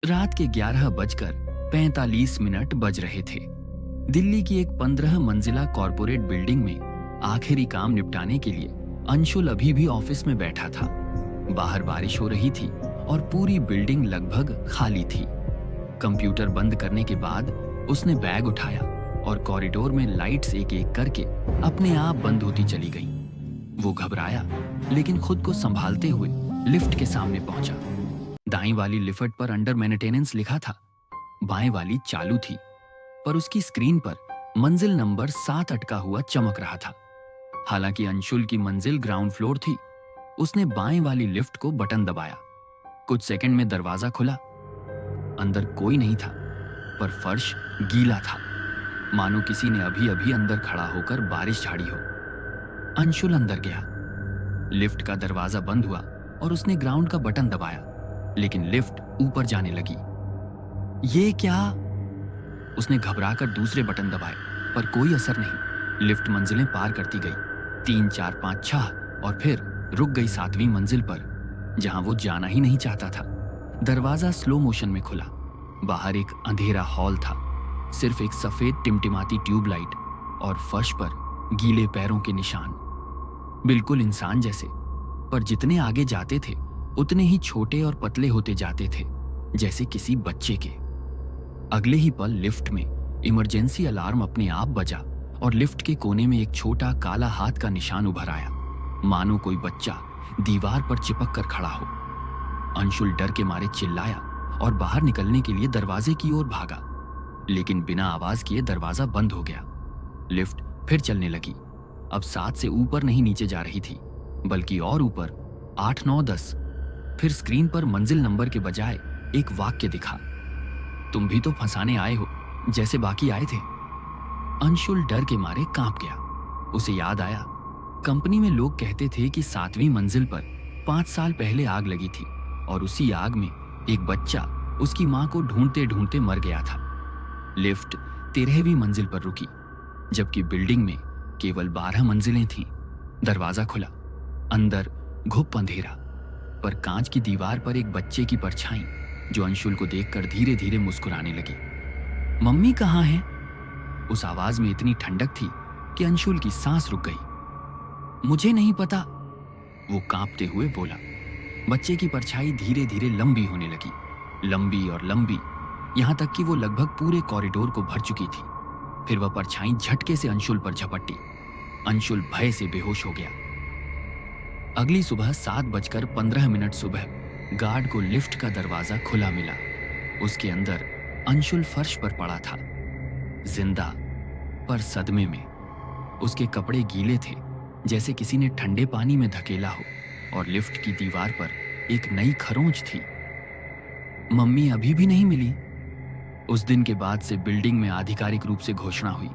रात के 11:45 बज रहे थे। दिल्ली की एक 15 मंजिला कॉरपोरेट बिल्डिंग में आखिरी काम निपटाने के लिए अंशुल अभी भी ऑफिस में बैठा था। बाहर बारिश हो रही थी और पूरी बिल्डिंग लगभग खाली थी। कंप्यूटर बंद करने के बाद उसने बैग उठाया और कॉरिडोर में लाइट्स एक एक करके अपने आप बंद होती चली गईं। वो घबराया लेकिन खुद को संभालते हुए लिफ्ट के सामने पहुंचा। दाईं वाली लिफ्ट पर अंडर मेंटेनेंस लिखा था, बाएं वाली चालू थी, पर उसकी स्क्रीन पर मंजिल नंबर 7 अटका हुआ चमक रहा था। हालांकि अंशुल की मंजिल ग्राउंड फ्लोर थी। उसने बाएं वाली लिफ्ट को बटन दबाया। कुछ सेकंड में दरवाजा खुला। अंदर कोई नहीं था, पर फर्श गीला था, मानो किसी ने अभी अभी अंदर खड़ा होकर बारिश झाड़ी हो। अंशुल अंदर गया। लिफ्ट का दरवाजा बंद हुआ और उसने ग्राउंड का बटन दबाया, लेकिन लिफ्ट ऊपर जाने लगी। ये क्या? उसने घबराकर दूसरे बटन दबाए, पर कोई असर नहीं। लिफ्ट मंजिलें पार करती गई, 3, 4, 5, 6 और फिर रुक गई 7वीं मंजिल पर, जहां वो जाना ही नहीं चाहता था। दरवाजा स्लो मोशन में खुला। बाहर एक अंधेरा हॉल था, सिर्फ एक सफेद टिमटिमाती ट्यूबलाइट और फर्श पर गीले पैरों के निशान, बिल्कुल इंसान जैसे। पर जितने आगे जाते थे उतने ही छोटे और पतले होते जाते थे, जैसे किसी बच्चे के। अगले ही पल लिफ्ट में इमरजेंसी अलार्म अपने आप बजा और लिफ्ट के कोने में एक छोटा काला हाथ का निशान उभर आया, मानो कोई बच्चा दीवार पर चिपक कर खड़ा हो। अंशुल डर के मारे चिल्लाया और बाहर निकलने के लिए दरवाजे की ओर भागा, लेकिन बिना आवाज किए दरवाजा बंद हो गया। लिफ्ट फिर चलने लगी। अब 7 से ऊपर नहीं नीचे जा रही थी, बल्कि और ऊपर 8, 9, 10। फिर स्क्रीन पर मंजिल नंबर के बजाय एक वाक्य दिखा, तुम भी तो फंसाने आए हो जैसे बाकी आए थे। अंशुल डर के मारे कांप गया। उसे याद आया, कंपनी में लोग कहते थे कि 7वीं मंजिल पर 5 साल पहले आग लगी थी और उसी आग में एक बच्चा उसकी मां को ढूंढते ढूंढते मर गया था। लिफ्ट 13वीं मंजिल पर रुकी, जबकि बिल्डिंग में केवल 12 मंजिलें थीं। दरवाजा खुला। अंदर घुप अंधेरा, पर कांच की दीवार पर एक बच्चे की परछाई, जो अंशुल को देखकर धीरे धीरे मुस्कुराने लगी। मम्मी कहाँ है? उस आवाज में इतनी ठंडक थी कि अंशुल की सांस रुक गई। मुझे नहीं पता, वो कांपते हुए बोला। बच्चे की परछाई धीरे धीरे लंबी होने लगी, लंबी और लंबी, यहां तक कि वो लगभग पूरे कॉरिडोर को भर चुकी थी। फिर वह परछाई झटके से अंशुल पर झपटी। अंशुल भय से बेहोश हो गया। अगली सुबह 7:15 सुबह गार्ड को लिफ्ट का दरवाजा खुला मिला। उसके अंदर अंशुल फर्श पर पड़ा था, जिंदा पर सदमे में। उसके कपड़े गीले थे, जैसे किसी ने ठंडे पानी में धकेला हो, और लिफ्ट की दीवार पर एक नई खरोंच थी। मम्मी अभी भी नहीं मिली। उस दिन के बाद से बिल्डिंग में आधिकारिक रूप से घोषणा हुई,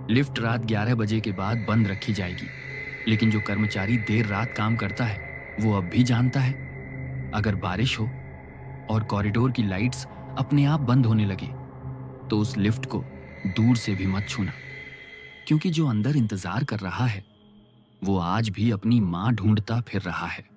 लिफ्ट रात 11 बजे के बाद बंद रखी जाएगी। लेकिन जो कर्मचारी देर रात काम करता है वो अब भी जानता है, अगर बारिश हो और कॉरिडोर की लाइट्स अपने आप बंद होने लगे तो उस लिफ्ट को दूर से भी मत छूना, क्योंकि जो अंदर इंतजार कर रहा है वो आज भी अपनी मां ढूंढता फिर रहा है।